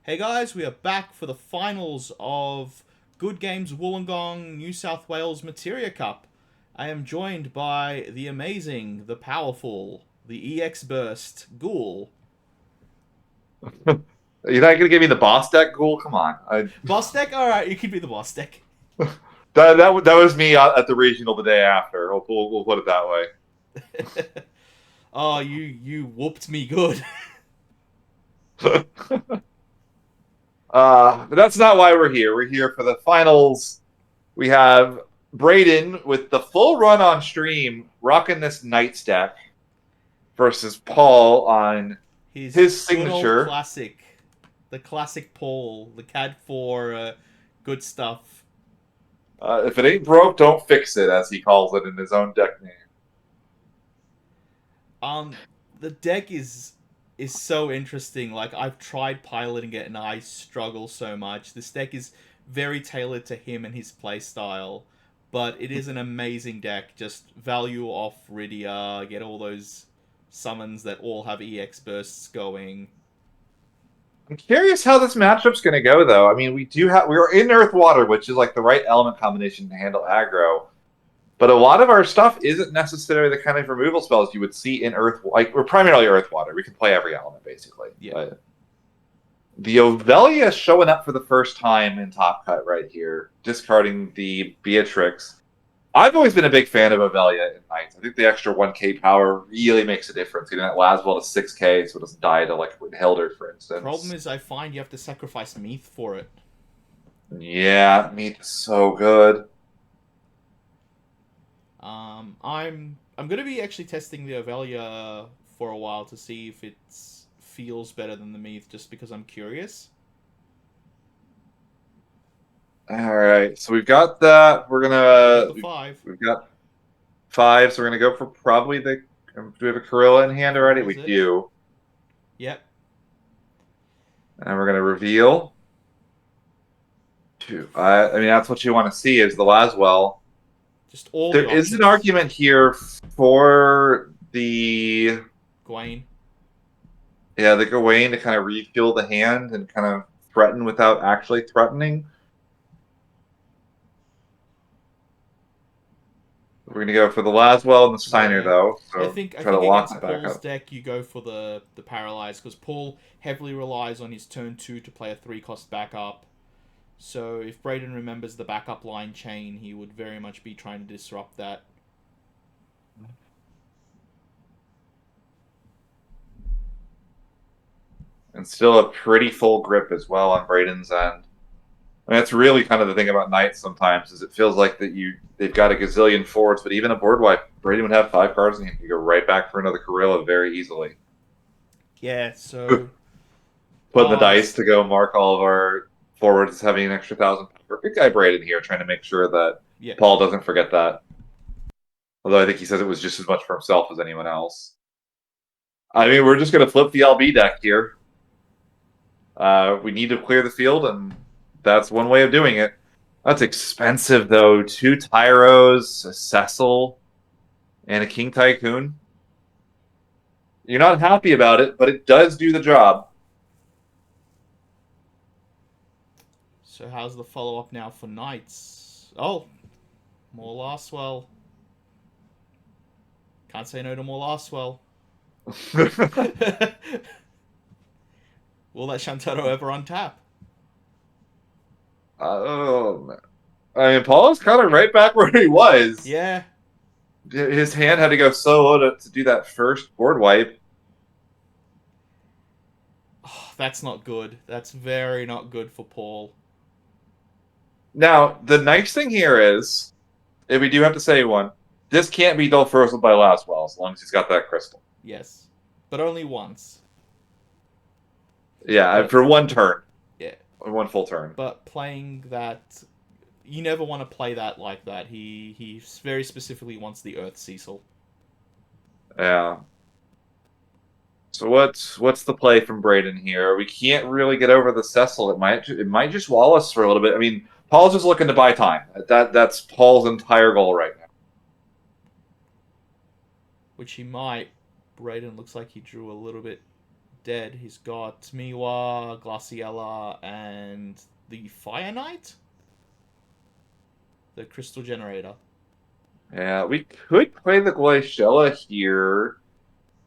Hey guys, we are back for the finals of Good Games Wollongong New South Wales Materia Cup. I am joined by the amazing, the powerful, the EX Burst Ghoul. You're not gonna give me the boss deck, Ghoul? Come on. Boss deck? Alright, you can be the boss deck. That was me at the regional the day after. We'll put it that way. Oh, you whooped me good. But that's not why we're here. We're here for the finals. We have Braden with the full run on stream, rocking this Knights deck, versus Paul on His his good old signature. classic. The classic Paul. The CAD 4 good stuff. If it ain't broke, don't fix it, as he calls it in his own deck name. Um, the deck is so interesting. Like I've tried piloting it and I struggle so much. This deck is very tailored to him and his playstyle, but it is an amazing deck. Just value off Rydia, get all those summons that all have EX bursts going. I'm curious how this matchup's going to go, though. I mean, we are in Earth Water, which is like the right element combination to handle aggro. But a lot of our stuff isn't necessarily the kind of removal spells you would see in Earth. Like we're primarily Earth Water. We can play every element basically. Yeah. But the Ovelia showing up for the first time in Top Cut right here, discarding the Beatrix. I've always been a big fan of Ovelia in Knights. I think the extra 1K power really makes a difference. Getting that Laswell to 6K so it doesn't die to like Hilder, for Problem instance. is, I find you have to sacrifice Meath for it. Yeah, meat is so good. I'm gonna be actually testing the Ovelia for a while to see if it feels better than the Meath, just because I'm curious. All right, so we've got that. We got the 5. We've got five, so we're gonna go for probably the. Do we have a Corilla in hand already? Corilla's We it. do, Yep. and we're gonna reveal two. I mean, that's what you want to see is the Laswell. Just all There the is an options. argument here for the Gawain. the Gawain to kind of refuel the hand and kind of threaten without actually threatening. We're gonna go for the Laswell and the Steiner Yeah. though, I so think I try to think lock against that back Paul's up. deck you go for the paralyze because Paul heavily relies on his turn 2 to play a 3-cost backup. So if Braden remembers the backup line chain, he would very much be trying to disrupt that. And still a pretty full grip as well on Braden's end. I mean, that's really kind of the thing about Knights sometimes is it feels like that they've got a gazillion forwards, but even a board wipe, Braden would have 5 cards and he could go right back for another Corilla very easily. Yeah, so Putting the uh dice to go mark all of our forwards having an extra 1,000 power. Good guy Braden here, trying to make sure that yeah. Paul doesn't forget that. Although I think he says it was just as much for himself as anyone else. I mean, we're just going to flip the LB deck here. We need to clear the field, and that's one way of doing it. That's expensive, though. 2 Tyros, a Cecil, and a King Tycoon. You're not happy about it, but it does do the job. So how's the follow up now for Knights? Oh, more Lastwell. Can't say no to more Lastwell. Will that Shantaro ever untap? Oh, I mean, Paul is kind of right back where he was. Yeah. His hand had to go so low to do that first board wipe. Oh, that's not good. That's very not good for Paul. Now, the nice thing here is, if we do have to say one, this can't be dull frozen by Laswell as long as he's got that crystal. Yes. But only once. Yeah, But for one turn, yeah. one full turn. But playing that, you never want to play that like that. He very specifically wants the Earth Cecil. Yeah. So what's the play from Braden here? We can't really get over the Cecil. It might just wall us for a little bit. I mean, Paul's just looking to buy time. That's Paul's entire goal right now. Which he might. Braden looks like he drew a little bit dead. He's got Miwa, Glaciella, and the Fire Knight? The Crystal Generator. Yeah, we could play the Glaciella here,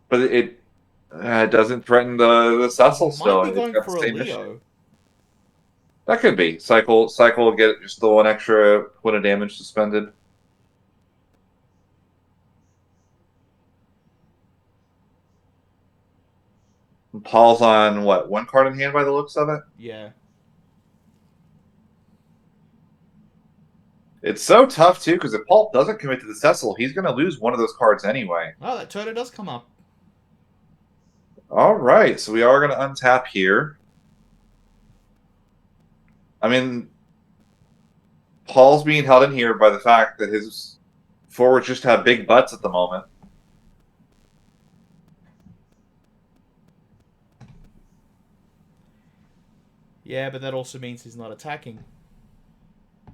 but it doesn't threaten the He Cecil might still. be It's going got the for a same issue. Leo. That could be. Cycle will get just the one extra point of damage suspended. Paul's on what, one card in hand by the looks of it? Yeah. It's so tough too, because if Paul doesn't commit to the Cecil, he's gonna lose one of those cards anyway. Oh, that Toto does come up. Alright, so we are gonna untap here. I mean, Paul's being held in here by the fact that his forwards just have big butts at the moment. Yeah, but that also means he's not attacking.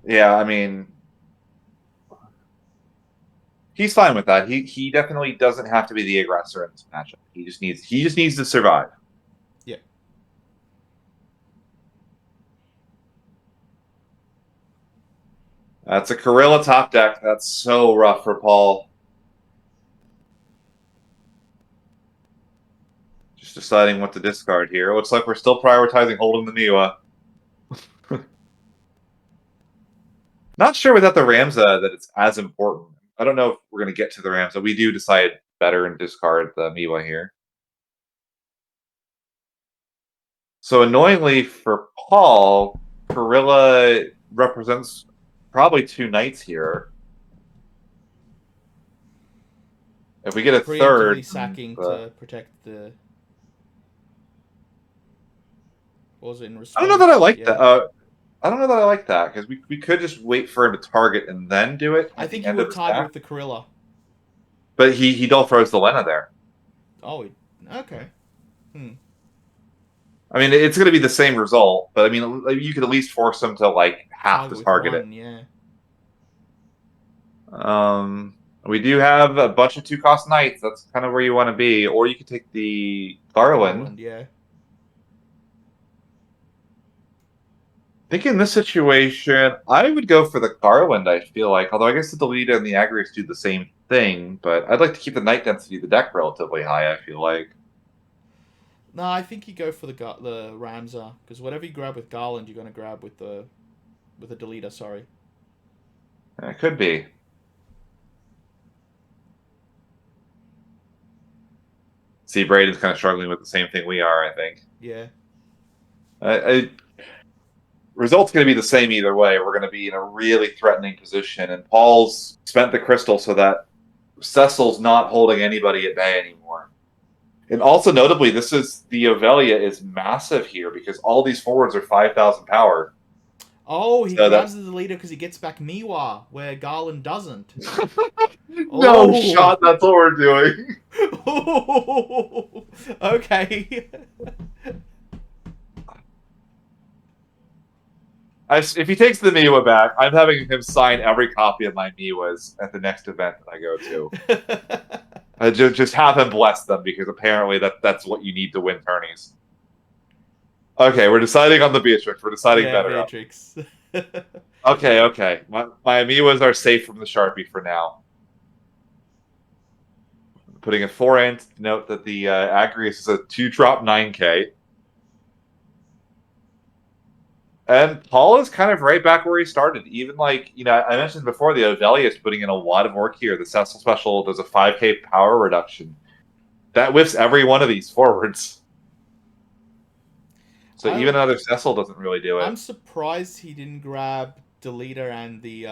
Yeah, I mean, he's fine with that. He definitely doesn't have to be the aggressor in this matchup. He just needs to survive. Yeah. That's a Corilla top deck. That's so rough for Paul. Just deciding what to discard here. Looks like we're still prioritizing holding the Miwa. Not sure without the Ramza that it's as important. I don't know if we're going to get to the Ramza. We do decide better and discard the Miwa here. So annoyingly for Paul, Corilla represents probably two knights here. If we get a third, Preemptively sacking to protect the... What was it in response? I don't know that I like Yeah. that. I don't know that I like that because we could just wait for him to target and then do it I at the think he end of would his target back. with the Corilla. But he don't throws the Lena there. Oh, okay. I mean, it's going to be the same result, but I mean, you could at least force him to like have to With target one, yeah. it. We do have a bunch of 2-cost knights. That's kind of where you want to be, or you could take the Garland. Yeah. I think in this situation, I would go for the Garland, I feel like. Although I guess the Delita and the Agrius do the same thing, but I'd like to keep the knight density of the deck relatively high, I feel like. No, I think you go for the Ramza, because whatever you grab with Garland, you're going to grab with the Deleter, sorry. It could be. See, Braden's kind of struggling with the same thing we are, I think. Yeah. Result's going to be the same either way. We're going to be in a really threatening position, and Paul's spent the crystal so that Cecil's not holding anybody at bay anymore. And also notably, the Ovelia is massive here because all these forwards are 5,000 power. Oh, he So grabs the Deleter because he gets back Miwa, where Garland doesn't. No shot, that's what we're doing. Okay. If he takes the Miwa back, I'm having him sign every copy of my Miwas at the next event that I go to. Just have him bless them because apparently that's what you need to win tourneys. Okay, we're deciding on the Beatrix. We're deciding better. Beatrix. Okay. My Amiwas are safe from the Sharpie for now. Putting a 4 to note that the Agrius is a 2-drop 9K. And Paul is kind of right back where he started. Even like, I mentioned before, the Ovelia is putting in a lot of work here. The Cecil special does a 5K power reduction. That whiffs every one of these forwards. So even another Cecil doesn't really do it. I'm surprised he didn't grab Deleter and the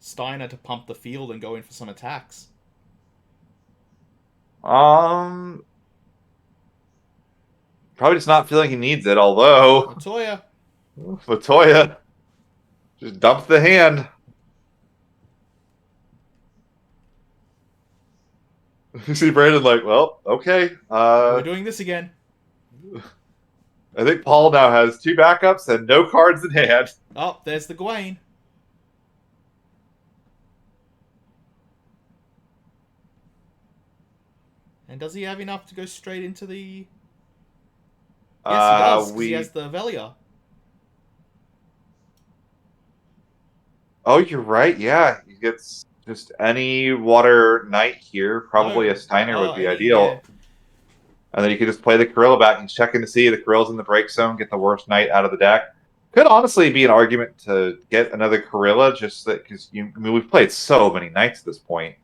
Steiner to pump the field and go in for some attacks. Probably just not feeling he needs it, although... Latoya. Just dump the hand. You see Brandon like, well, okay. We're doing this again. I think Paul now has 2 backups and no cards in hand. Oh, there's the Gawain. And does he have enough to go straight into the Yes, he does, because he has We. the Velia. Oh, you're right. Yeah, he gets just any water knight here. Probably No. a Steiner would Oh, be any, yeah. ideal. And then you could just play the Corilla back and checking to see the Corilla's in the break zone, get the worst knight out of the deck. Could honestly be an argument to get another Corilla, just that because I mean, we've played so many knights at this point.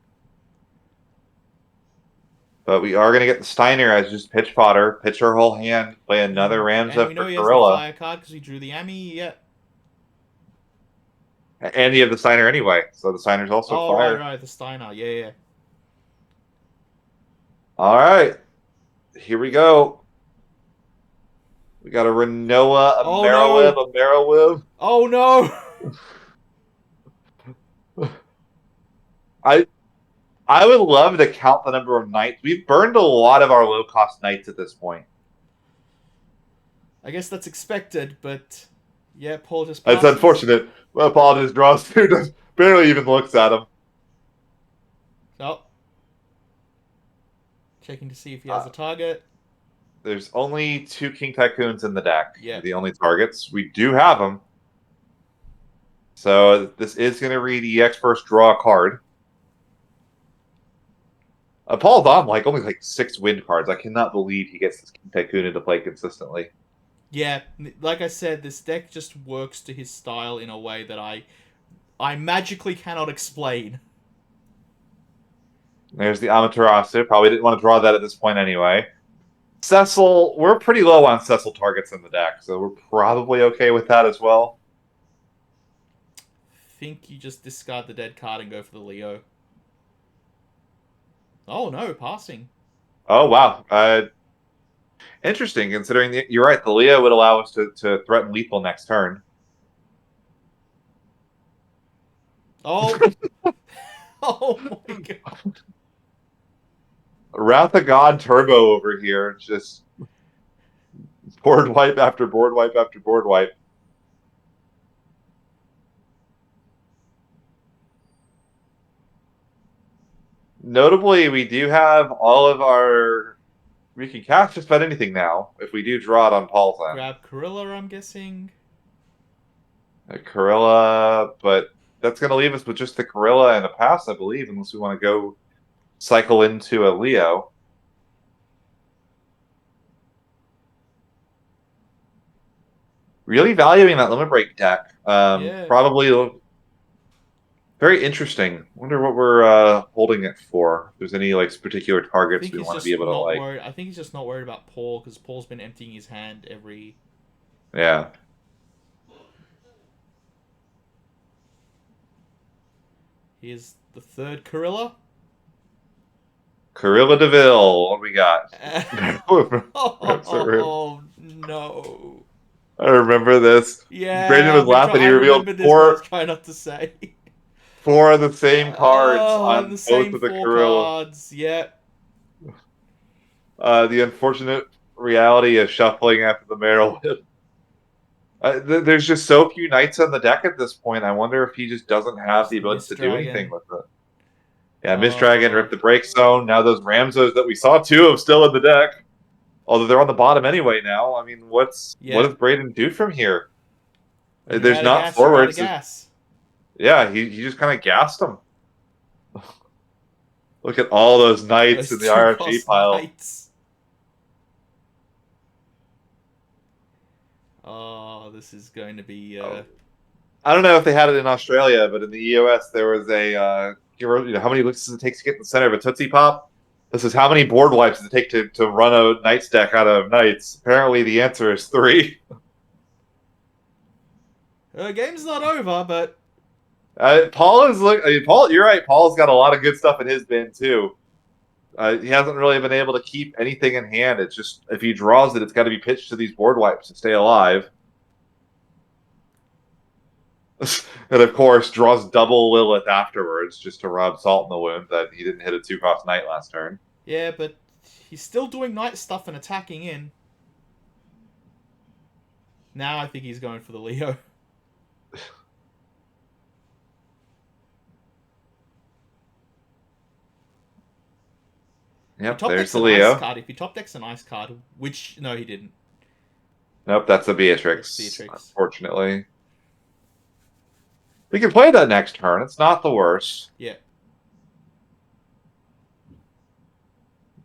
But we are going to get the Steiner as just pitch fodder, pitch our whole hand, play another And Ramza we know for he has the Corilla. fire card because we drew the Ami. Yeah. And you have the Steiner anyway, so the Steiner's also Oh, fire. right, the Steiner. Yeah, yeah. All right, here we go. We got a Renoa, a Oh, no. Marowib, a Marowib. Oh, no. I I would love to count the number of knights. We've burned a lot of our low cost knights at this point. I guess that's expected, but yeah, Paul just It's passes. unfortunate. Well, Paul just draws through, just barely even looks at him. Oh. Checking to see if he has a target. There's only 2 King Tycoons in the deck. Yeah. The only targets. We do have them. So this is going to read EX first draw a card. Paul's on only like 6 wind cards. I cannot believe he gets this King Tycoon into play consistently. Yeah, like I said, this deck just works to his style in a way that I magically cannot explain. There's the Amaterasu. Probably didn't want to draw that at this point anyway. Cecil, we're pretty low on Cecil targets in the deck, so we're probably okay with that as well. Think you just discard the dead card and go for the Leo. Oh no, passing. Oh, wow. Interesting, considering you're right. The Leo would allow us to threaten lethal next turn. Oh. Oh my god. Wrath of God Turbo over here. Just board wipe after board wipe after board wipe. Notably, we do have all of our... We can cast just about anything now if we do draw it on Paul's end. Grab Corilla, I'm guessing. A Corilla, but that's going to leave us with just the Corilla and a pass, I believe, unless we want to go cycle into a Leo. Really valuing that limit break deck. Yeah. Probably very interesting. Wonder what we're holding it for. If there's any particular I targets think we he's want to be just able to not worried. I think he's just not worried about Paul because Paul's been emptying his hand every. Yeah. Here's the third Corilla. Corilla Deville, what do we got? Oh no. I remember this. Brandon Yeah, was laughing. He I revealed remembered this, but I was trying not to say. four of the same cards And on the both same of the four Corilla. cards. Yeah. The unfortunate reality of shuffling after the Merrill Whip. There's just so few knights on the deck at this point. I wonder if he just doesn't have Just the the ability Mist to do anything Dragon. with it. Yeah, Mist Dragon ripped the break zone. Now those Yeah. Ramzos that we saw two of still in the deck. Although they're on the bottom anyway now. I mean, what Yeah. does Braden do from here? When you're There's out of not gas, you're out of forwards. gas. Yeah, he just kind of gassed them. Look at all those knights in Those the two RFG cost pile. knights. Oh, this is going to be. I don't know if they had it in Australia, but in the EOS there was a how many looks does it take to get in the center of a Tootsie Pop? This is how many board wipes does it take to run a Knights deck out of Knights? Apparently the answer is 3. Game's not over, but Paul is Paul. You're right. Paul's got a lot of good stuff in his bin too. He hasn't really been able to keep anything in hand. It's just if he draws it, it's got to be pitched to these board wipes to stay alive. And of course, draws double Lilith afterwards just to rub salt in the wound that he didn't hit a 2-cost knight last turn. yeah, but he's still doing knight stuff and attacking in. Now I think he's going for the Leo. Yep, Top there's deck's the an ice Leo. card. If he top decks an ice card, which no, he didn't. Nope, that's a That's Beatrix, Beatrix. unfortunately. We can play that next turn. It's not the worst. Yeah.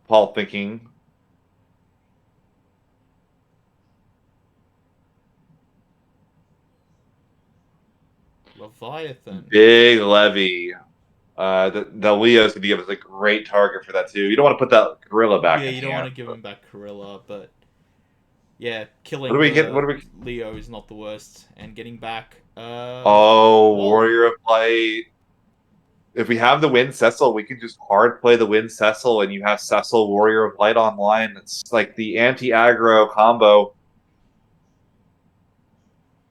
Paul thinking. Leviathan. Big levy. The Leo's going to give us a great target for that, too. You don't want to put that gorilla back Yeah, in you don't want hand. to give him back Gorilla, but yeah, What do killing we get? What the do we... Leo is not the worst, and getting back Oh, well, Warrior of Light. If we have the Wind Cecil, we can just hard play the Wind Cecil, and you have Cecil Warrior of Light online. It's like the anti-aggro combo.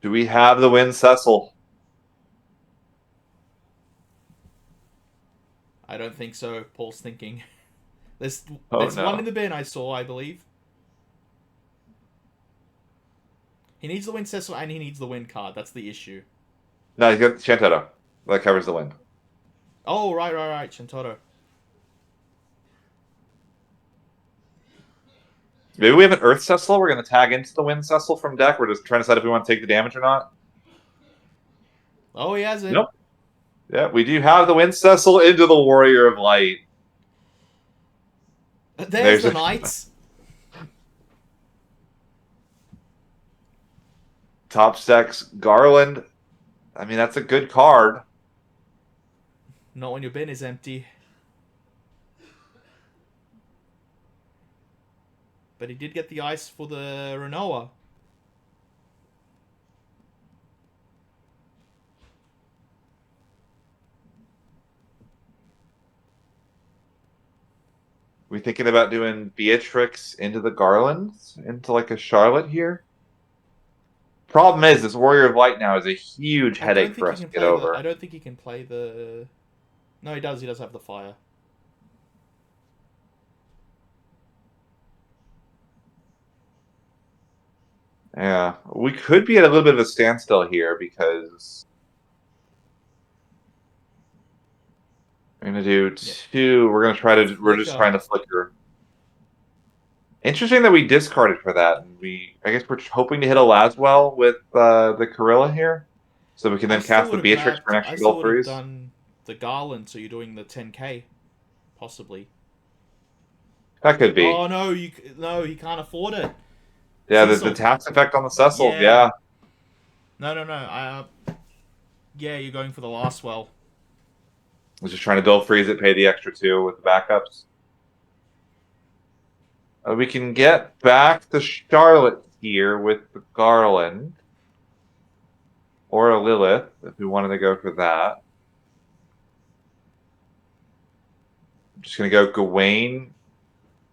Do we have the Wind Cecil? I don't think so. Paul's thinking. There's Oh there's one in no. the bin I saw, I believe. He needs the Wind Cecil and he needs the Wind card. That's the issue. No, he's got Chantotto. That covers the wind. Oh, right. Shintaro. Maybe we have an Earth Cecil. We're going to tag into the Wind Cecil from deck. We're just trying to decide if we want to take the damage or not. Oh, he has it. Nope. Yeah, we do have the Wind Cecil into the Warrior of Light. There's the Knights. Top stacks Garland. I mean, that's a good card. Not when your bin is empty. But he did get the ice for the Renoa. We thinking about doing Beatrix into the Garland, into like a Charlotte here? Problem is, this Warrior of Light now is a huge I don't headache think for he us to can get play the. over. I don't think he can play the. No, he does. He does have the fire. Yeah, we could be at a little bit of a standstill here because we're gonna do two. We're gonna try to. We're just Flicker. trying to flicker. Interesting that we discarded for that. I guess we're hoping to hit a Laswell with the Corilla here, so we can I then still cast the would have Beatrix for grabbed. an I extra still gold would have freeze. done the Garland. So you're doing the 10k, possibly. That could be. Oh no, he can't afford it. Yeah, the Cecil. tax effect on the Cecil. Yeah. Yeah, No. Yeah, you're going for the last well. I was just trying to dual freeze it, pay the extra two with the backups. We can get back to Charlotte here with the Garland. Or a Lilith, if we wanted to go for that. I'm just going to go Gawain.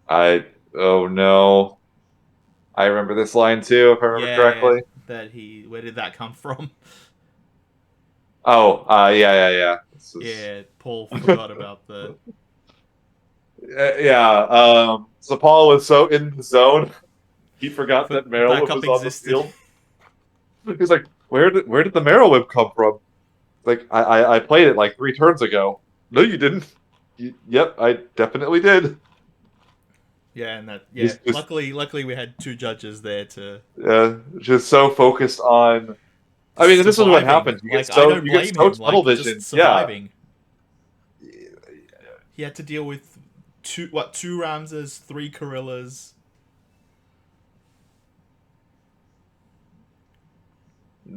Oh no. I remember this line too, if I remember Yeah, correctly. Where did that come from? Oh, yeah. This is... Yeah, Paul forgot about the. Yeah, so Paul was so in the zone, he forgot that The Marrow Whip backup was on the existed. field. He's like, where did the Marrow Whip come from? Like, I played it like 3 turns ago. No, you didn't. Yep, I definitely did. Yeah, and that. Yeah, Just luckily we had 2 judges there to just so focused on. I mean, this is what surviving. happens. Like I don't You get blame so him. tunnel Like just vision. Yeah, surviving. He had to deal with two Ramses, 3 Gorillas.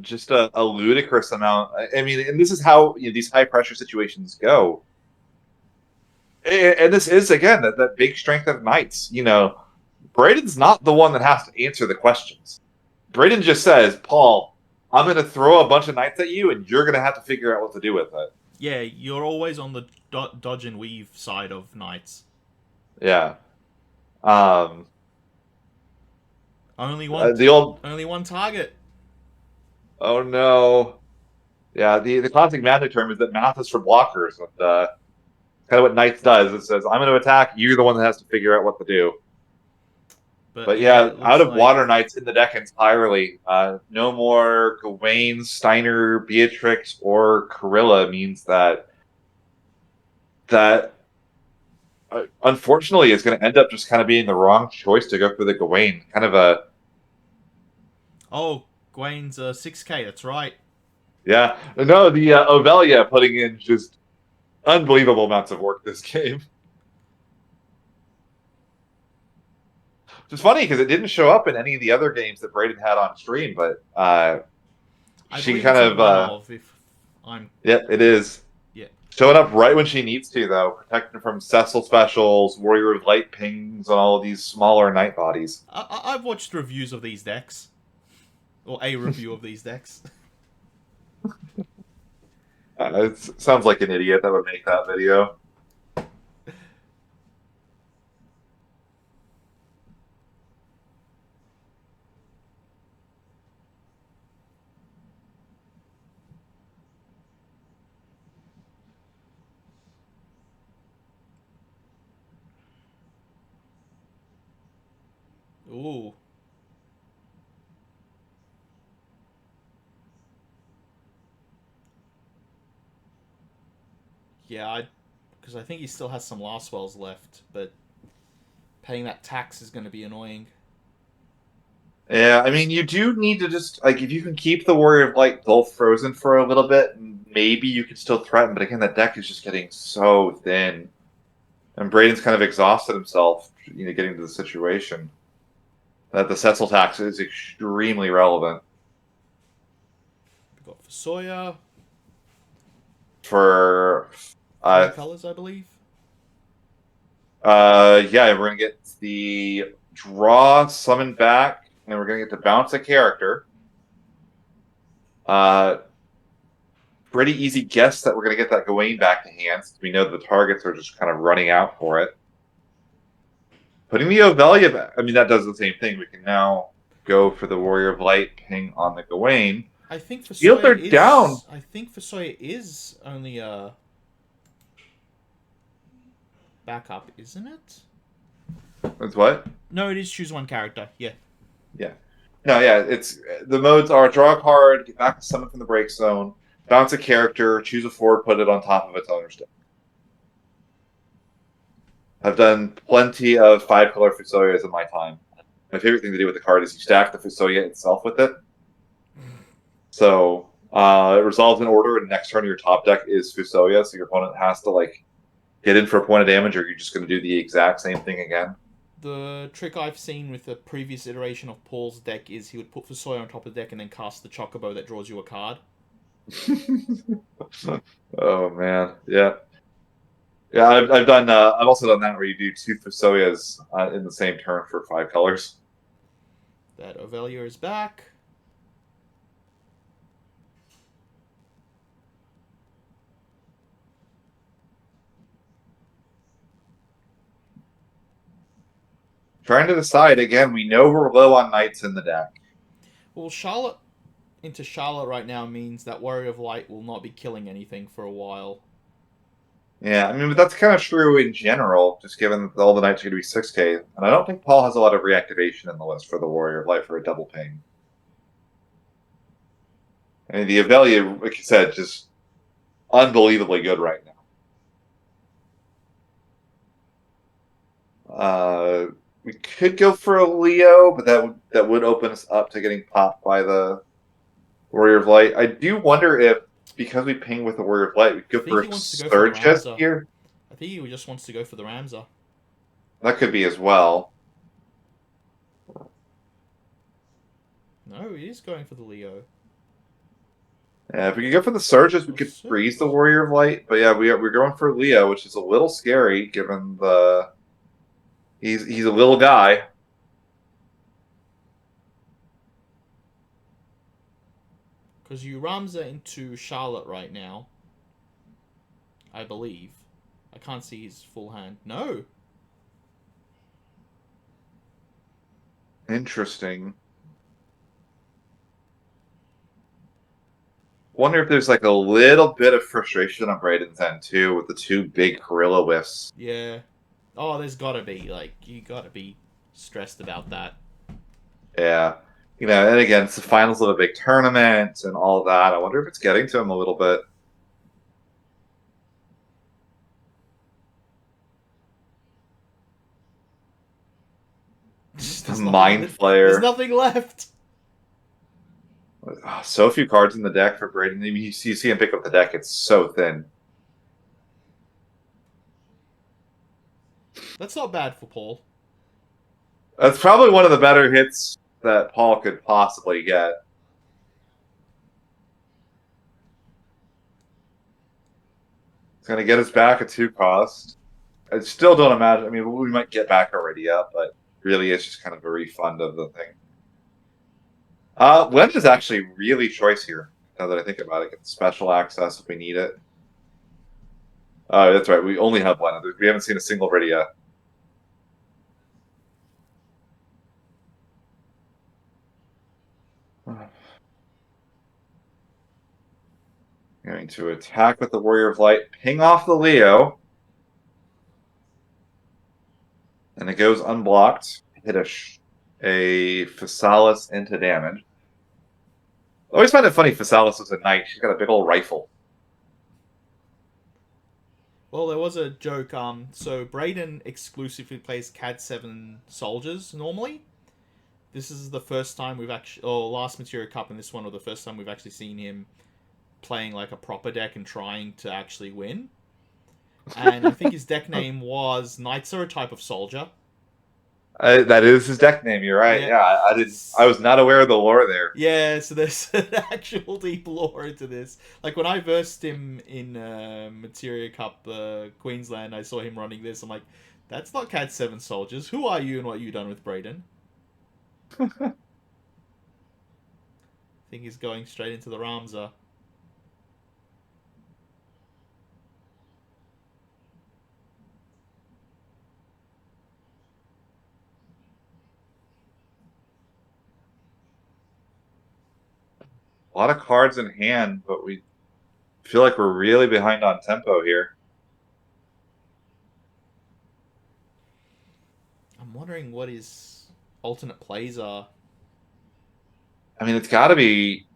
just a ludicrous amount. I mean, and this is how these high pressure situations go. And this is again that big strength of Knights. Braden's not the one that has to answer the questions. Braden just says, "Paul, I'm going to throw a bunch of Knights at you, and you're going to have to figure out what to do with it." Yeah, you're always on the dodge and weave side of Knights. Yeah. Um, the old. Only one target. Oh no. Yeah, the classic Magic term is that math is for blockers. And, kind of what Knights does. It says, I'm going to attack, you're the one that has to figure out what to do. But Yeah, yeah, it out looks of like Water Knights in the deck entirely. No more Gawain, Steiner, Beatrix, or Corilla means that unfortunately is going to end up just kind of being the wrong choice to go for the Gawain. Kind of a Oh, Gwen's 6K, that's right. Yeah, no, the Ovelia putting in just unbelievable amounts of work this game. It's funny because it didn't show up in any of the other games that Braden had on stream, but I she believe kind it's a of one-of, if I'm... yeah, it is Yeah. showing up right when she needs to, though, protecting from Cecil specials, Warrior of Light pings, and all of these smaller night bodies. I've watched reviews of these decks. Or a review of these decks. It sounds like an idiot that would make that video. Ooh. Yeah, because I think he still has some last wells left, but paying that tax is going to be annoying. Yeah, I mean, you do need to just like if you can keep the Warrior of Light both frozen for a little bit, maybe you can still threaten. But again, that deck is just getting so thin, and Braden's kind of exhausted himself, getting to the situation that the Setzel tax is extremely relevant We got Fusoya, for. 3 colors, I believe. Yeah, we're gonna get the draw, summon back, and we're gonna get to bounce a character. Uh, Pretty easy guess that we're gonna get that Gawain back to hand, since we know the targets are just kind of running out for it. Putting the Ovelia back, I mean, that does the same thing. We can now go for the Warrior of Light ping on the Gawain. I think Shields Fusoya are down. is. I think Fusoya is only a backup, isn't it? That's what? No, it is choose one character. Yeah. Yeah. No, yeah, it's the modes are draw a card, get back to summon from the break zone, bounce a character, choose a forward, put it on top of its owner's deck. I've done plenty of 5-color Fusoyas in my time. My favorite thing to do with the card is you stack the Fusoya itself with it. So it resolves in order, and next turn your top deck is Fusoya, so your opponent has to like get in for a point of damage, or you're just going to do the exact same thing again. The trick I've seen with the previous iteration of Paul's deck is he would put Fusoya on top of the deck and then cast the Chocobo that draws you a card. Oh man, yeah. Yeah, I've done. I've also done that where you do 2 Fusoyas in the same turn for 5 colors. That Ovelia is back. Trying to decide again. We know we're low on knights in the deck. Well, Charlotte into Charlotte right now means that Warrior of Light will not be killing anything for a while. Yeah, I mean, but that's kind of true in general, just given that all the knights are going to be 6K. And I don't think Paul has a lot of reactivation in the list for the Warrior of Light for a double ping. I mean, the Avelia, like you said, just unbelievably good right now. We could go for a Leo, but that would open us up to getting popped by the Warrior of Light. I do wonder if, because we ping with the Warrior of Light, we could go for a Surges here. I think he just wants to go for the Ramza. That could be as well. No, he is going for the Leo. Yeah, if we could go for the Surges, we could freeze the Warrior of Light. But yeah, we're going for Leo, which is a little scary given the he's a little guy. Because you Ramza into Charlotte right now. I believe. I can't see his full hand. No. Interesting. Wonder if there's like a little bit of frustration on Braden's end too with the 2 big gorilla whiffs. Yeah. Oh, there's gotta be. Like, you gotta be stressed about that. Yeah. And again, it's the finals of a big tournament and all that. I wonder if it's getting to him a little bit. The Mind Flayer. There's nothing left. So few cards in the deck for Braden. I mean, you see him pick up the deck; it's so thin. That's not bad for Paul. That's probably one of the better hits that Paul could possibly get. It's going to get us back a 2 cost. I still don't imagine. I mean, we might get back already up, but really, it's just kind of a refund of the thing. Len is actually really choice here. Now that I think about it, get special access if we need it. That's right. We only have one. We haven't seen a single ready yet. Going to attack with the Warrior of Light, ping off the Leo, and it goes unblocked. Hit a Physalis into damage. I always find it funny. Physalis is a knight. She's got a big old rifle. Well, there was a joke. So Braden exclusively plays CAD 7 soldiers normally. This is the first time we've actually, or last Materia Cup and this one, or the first time we've actually seen him playing like a proper deck and trying to actually win. And I think his deck name was Knights are a type of soldier. That is his deck name. You're right. Yeah. Yeah, I didn't. I was not aware of the lore there. Yeah, so there's an actual deep lore into this. Like when I versed him in Materia Cup Queensland, I saw him running this. I'm like, that's not CAD 7 soldiers. Who are you and what you done with Braden? I think he's going straight into the Ramza. A lot of cards in hand, but we feel like we're really behind on tempo here. I'm wondering what his alternate plays are. I mean, it's got to be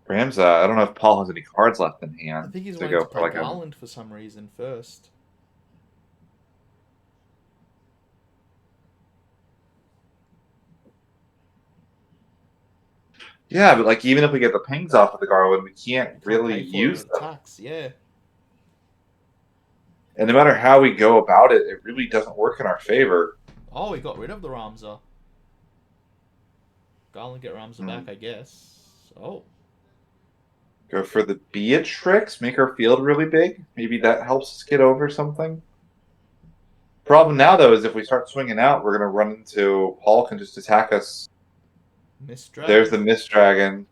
Ramza. I don't know if Paul has any cards left in I hand think he's to wanting go to for play like a. Garland for some reason first. Yeah, but like even if we get the pings off of the Garland, we can't You can't really pay for use it. them. Attacks, yeah. And no matter how we go about it, it really doesn't work in our favor. Oh, he got rid of the Ramza. Garland get Ramza back, I guess. Oh. Go for the Beatrix, make our field really big. Maybe that helps us get over something. Problem now, though, is if we start swinging out, we're going to run into Paul can just attack us. Mist There's the Dragon. Mist Dragon.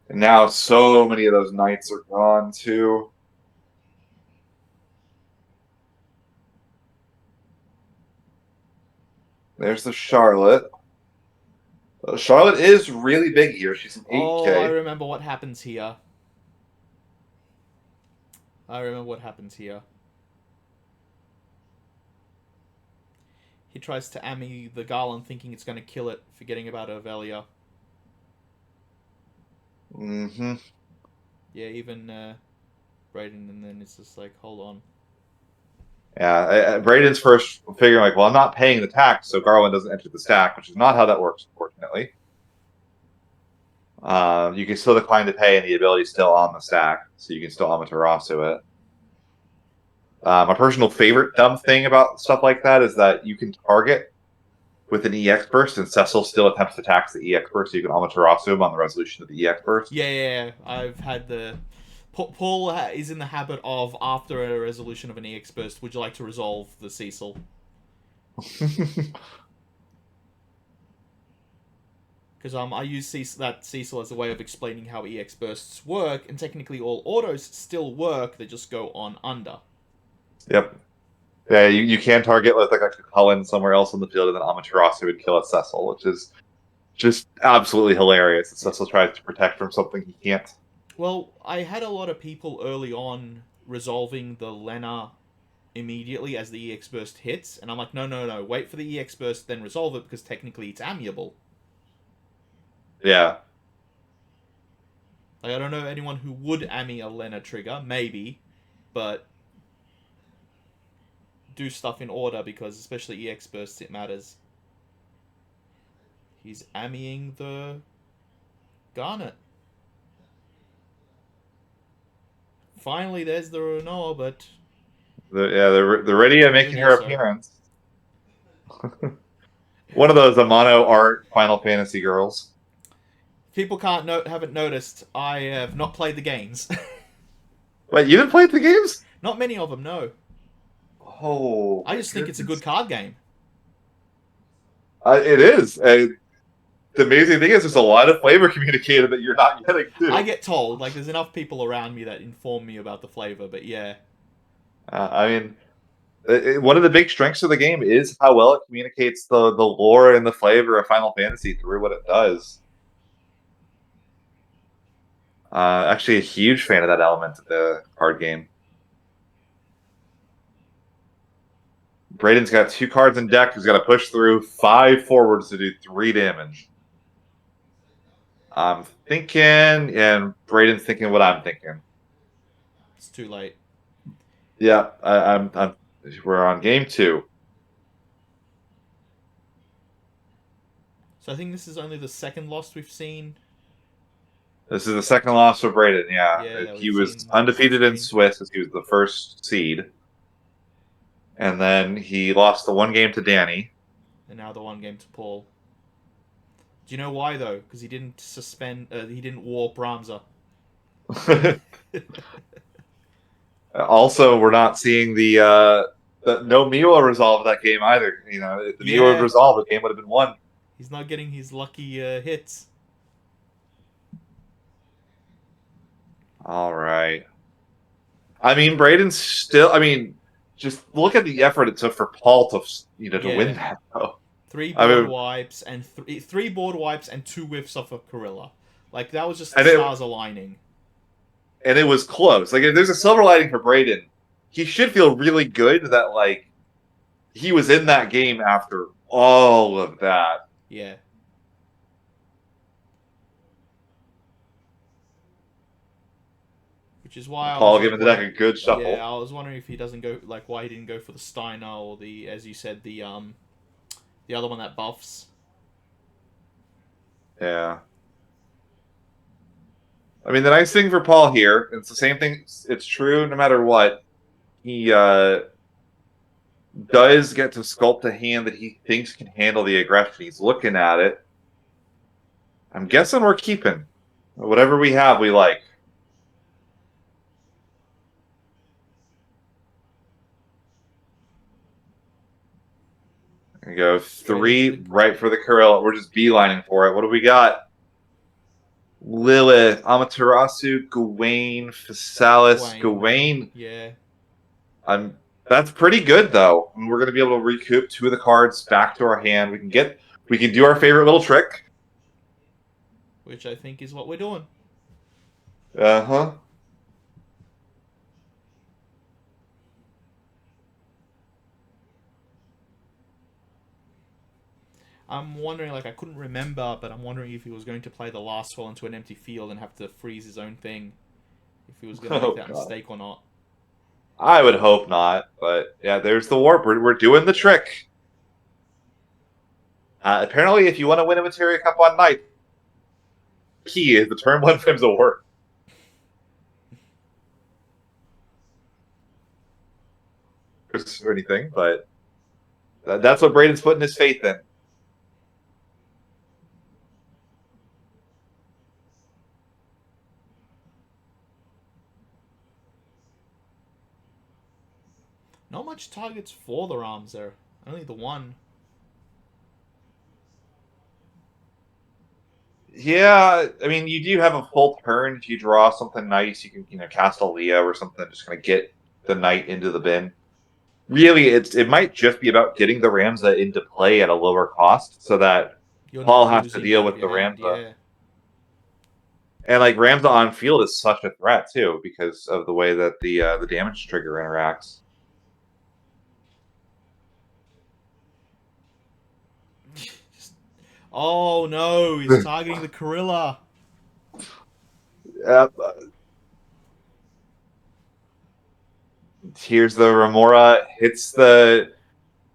And now so many of those knights are gone, too. There's the Charlotte. Charlotte is really big here. She's an Oh, I 8K. remember what happens here. I remember what happens here. He tries to Ami the Garland thinking it's going to kill it, forgetting about Ervelia. Mm-hmm. Yeah, even Braden, and then it's just like, hold on. Yeah, Braden's first figuring like, well, I'm not paying the tax, so Garland doesn't enter the stack, which is not how that works, unfortunately. You can still decline to pay, and the ability is still on the stack, so you can still Amaterasu it. My personal favorite dumb thing about stuff like that is that you can target with an EX burst, and Cecil still attempts to tax the EX burst, so you can Amaterasu him on the resolution of the EX burst. Yeah, I've had the... Paul is in the habit of, after a resolution of an EX burst, would you like to resolve the Cecil? Because I use that Cecil as a way of explaining how EX bursts work, and technically all autos still work, they just go on under. Yep. Yeah, you can target with like a Cullen somewhere else on the field, and then Amaterasu would kill a Cecil, which is just absolutely hilarious. Yeah. Cecil tries to protect from something he can't. Well, I had a lot of people early on resolving the Lena immediately as the EX burst hits, and I'm like, no, wait for the EX burst, then resolve it, because technically it's amiable. Yeah. Like, I don't know anyone who would Ami a Lena trigger, maybe, but do stuff in order because especially EX bursts, it matters. He's ammying the Garnet. Finally, there's the Renoa, but the Redia making her also. appearance. One of those Amano art Final Fantasy girls. People haven't noticed, I have not played the games. Wait, you didn't play the games? Not many of them, no. Oh, I just think it's a good card game. It is. The amazing thing is there's a lot of flavor communicated that you're not getting to. I get told, like, there's enough people around me that inform me about the flavor, but yeah. I mean, one of the big strengths of the game is how well it communicates the lore and the flavor of Final Fantasy through what it does. Actually, a huge fan of that element of the card game. Braden's got 2 cards in deck. He's got to push through 5 forwards to do 3 damage. I'm thinking, and Braden's thinking what I'm thinking. It's too late. Yeah, we're on game 2. So I think this is only the second loss we've seen. This is the second loss for Braden, Yeah, he was undefeated in Swiss as he was the first seed. And then he lost the 1 game to Danny. And now the 1 game to Paul. Do you know why, though? Because he didn't he didn't warp Ramza. Also, we're not seeing the no Miwa resolve that game either. You know, if the Miwa would resolve, the game would have been won. He's not getting his lucky hits. All right. I mean, Braden's still. I mean, just look at the effort it took for Paul to to win that. Though. 3 board wipes and 3 board wipes and 2 whiffs off of Corilla. Like that was just the stars aligning. And it was close. Like, if there's a silver lining for Braden, he should feel really good that like he was in that game after all of that. Yeah. Which is why Paul giving the deck a good shuffle. Yeah, I was wondering if he doesn't go why he didn't go for the Steiner or the, as you said, the other one that buffs. Yeah. I mean, the nice thing for Paul here, it's the same thing. It's true no matter what. He does get to sculpt a hand that he thinks can handle the aggression. He's looking at it. I'm guessing we're keeping. Whatever we have, we like. There you go. 3 right for the Kuril. We're just beelining for it. What do we got? Lilith, Amaterasu, Gawain, Physalis, Gawain. Yeah. That's pretty good though. I mean, we're gonna be able to recoup 2 of the cards back to our hand. We can do our favorite little trick. Which I think is what we're doing. Uh-huh. I'm wondering, like, I couldn't remember, but I'm wondering if he was going to play the last fall into an empty field and have to freeze his own thing. If he was going to make that mistake or not. I would hope not, but yeah, there's the warp. We're doing the trick. Apparently, if you want to win a Materia Cup on night, the key is the turn 1 Fims will work. Or anything, but that's what Braden's putting his faith in. Not much targets for the Rams there. Only the 1. Yeah, I mean, you do have a full turn. If you draw something nice, you can cast a Leo or something, just going to get the knight into the bin. Really, it might just be about getting the Ramza into play at a lower cost so that Paul has to deal with the Ramza. Yeah. And like Ramza on field is such a threat too because of the way that the damage trigger interacts. Oh no, he's targeting the Corilla. Here's the Remora. Hits the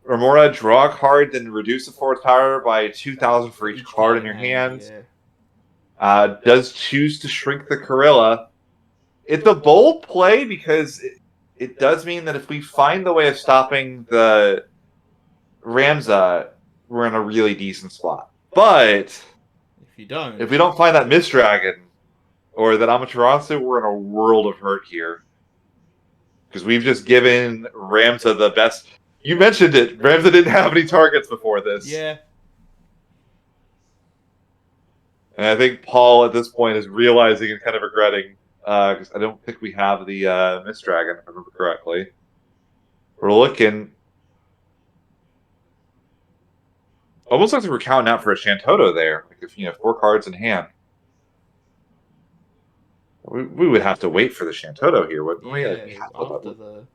Remora, draw a card, then reduce the forward's power by 2,000 For for each each card card in in your hand, hand. yeah. Does choose to shrink the Corilla. It's a bold play because it does mean that if we find the way of stopping the Ramza, we're in a really decent spot. But If you don't, if we don't find that Mist Dragon or that Amaterasu, we're in a world of hurt here. Because we've just given Ramza the best. You mentioned it. Ramza didn't have any targets before this. yeah. And I think Paul at this point is realizing and kind of regretting, because I don't think we have the Mist Dragon, if I remember correctly. We're looking. Almost like we're counting out for a Shantoto there. Like if 4 cards in hand. We would have to wait for the Shantoto here, wouldn't we? Like After the...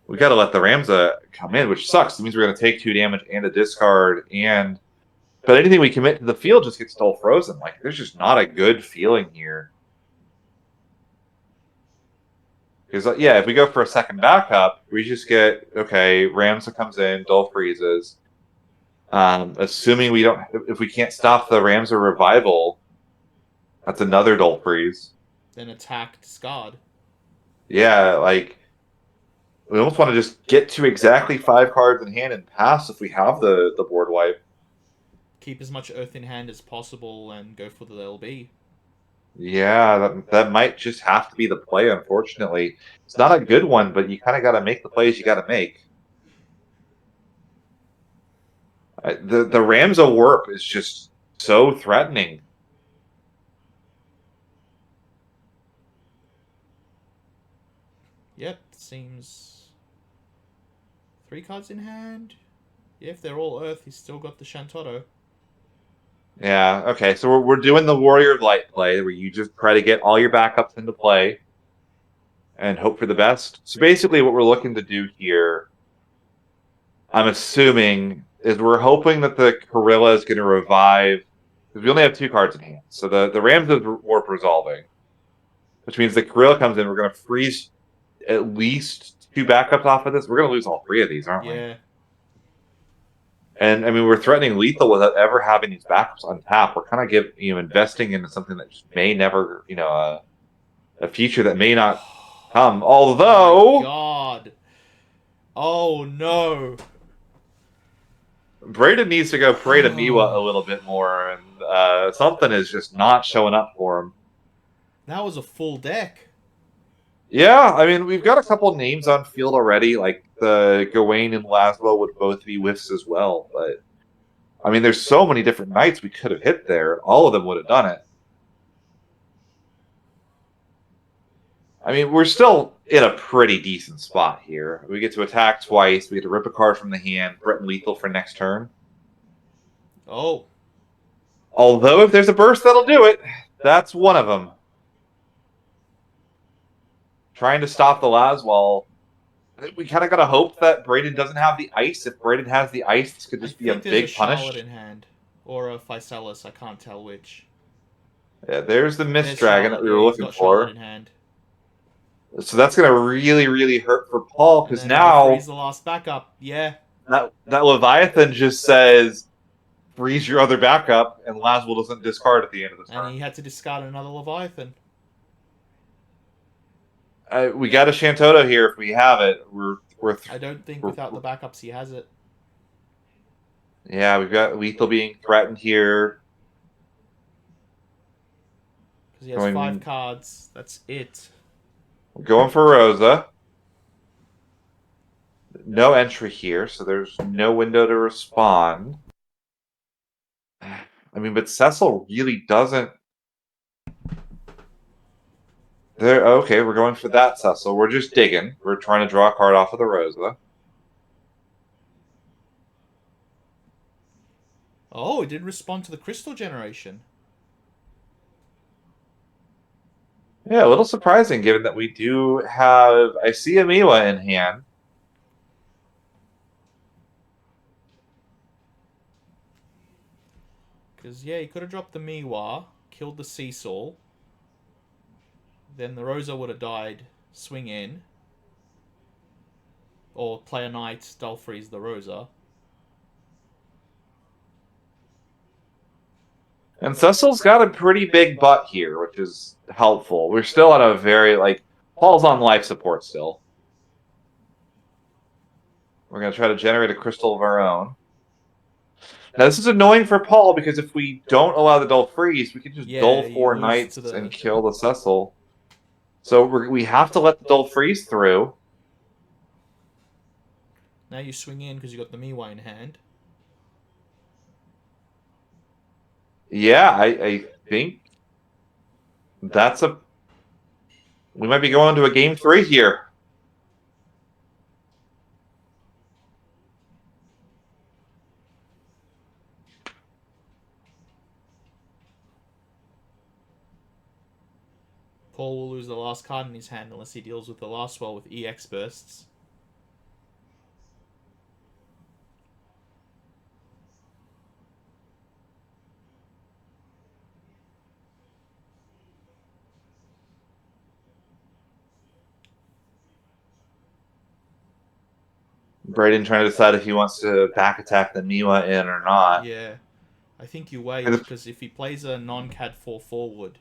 we got to let the Ramza come in, which sucks. It means we're going to take 2 damage and a discard, but anything we commit to the field just gets still frozen. Like there's just not a good feeling here. Because if we go for a second backup, we just get Ramza comes in, Dull freezes. Assuming we don't, if we can't stop the Ramza revival, that's another Dull freeze. Then attack, discard. Yeah, like we almost want to just get to exactly 5 cards in hand and pass if we have the board wipe. Keep as much earth in hand as possible and go for the LB. Yeah, that might just have to be the play, unfortunately. It's not a good one, but you kind of got to make the plays you got to make. The Ramza warp is just so threatening. Yep, seems 3 cards in hand. Yeah, if they're all earth, he's still got the Shantoto. Yeah, okay, so we're doing the Warrior of Light play, where you just try to get all your backups into play and hope for the best. So basically what we're looking to do here, I'm assuming, is we're hoping that the Gorilla is going to revive, because we only have 2 cards in hand. So the Ramza warp resolving, which means the Gorilla comes in, we're going to freeze at least 2 backups off of this. We're going to lose all 3 of these, aren't we? Yeah. And I mean, we're threatening lethal without ever having these backups on tap. We're kind of investing into something that just may never, a future that may not come. Oh Although my god. Oh no. Braden needs to go pray to Miwa a little bit more, and something is just not showing up for him. That was a full deck. Yeah, I mean, we've got a couple names on field already, like the Gawain and Laszlo would both be whiffs as well, but I mean, there's so many different knights we could have hit there. All of them would have done it. I mean, we're still in a pretty decent spot here. We get to attack twice. We get to rip a card from the hand, threaten lethal for next turn. Oh. Although, if there's a burst that'll do it, that's one of them. Trying to stop the Laswell. We kind of got to hope that Braden doesn't have the ice. If Braden has the ice, this could I just be a think there's a big Charlotte punish. in hand. Or a Physalis, I can't tell which. Yeah, there's the Mist There's Dragon Charlotte, that we were yeah, he's looking got Charlotte for. in hand. So that's going to really, really hurt for Paul, And because then they freeze now the last backup. Yeah. that Leviathan just says, freeze your other backup, and Laswell doesn't discard at the end of the And turn. he had to discard another Leviathan. We got a Shantoto here if we have it. I don't think without the backups he has it. Yeah, we've got lethal being threatened here. Because he has 5 cards. That's it. We're going for Rosa. No entry here, so there's no window to respond. I mean, but Cecil really doesn't. There. Okay, we're going for that Cecil. We're just digging. We're trying to draw a card off of the Rosa. Oh, it did respond to the Crystal Generation. Yeah, a little surprising given that we do have. I see a Miwa in hand. Because, yeah, he could have dropped the Miwa, killed the Seesaw. Then the Rosa would have died, swing in. or play a knight, dull freeze the Rosa. And Cecil's got a pretty big butt here, which is helpful. We're still at a very, like, Paul's on life support still. We're going to try to generate a crystal of our own. Now, this is annoying for Paul, because if we don't allow the dull freeze, we can just dull You 4 lose knights to the... and kill the Cecil. So we have to let the dull freeze through. Now you swing in because you got the Miwa in hand. Yeah, I think that's a... We might be going to a game 3 here. Paul will lose the last card in his hand unless he deals with the last spell with EX bursts. Braden trying to decide if he wants to back attack the Miwa in or not. Yeah. I think you wait, because if he plays a non-CAD 4 forward...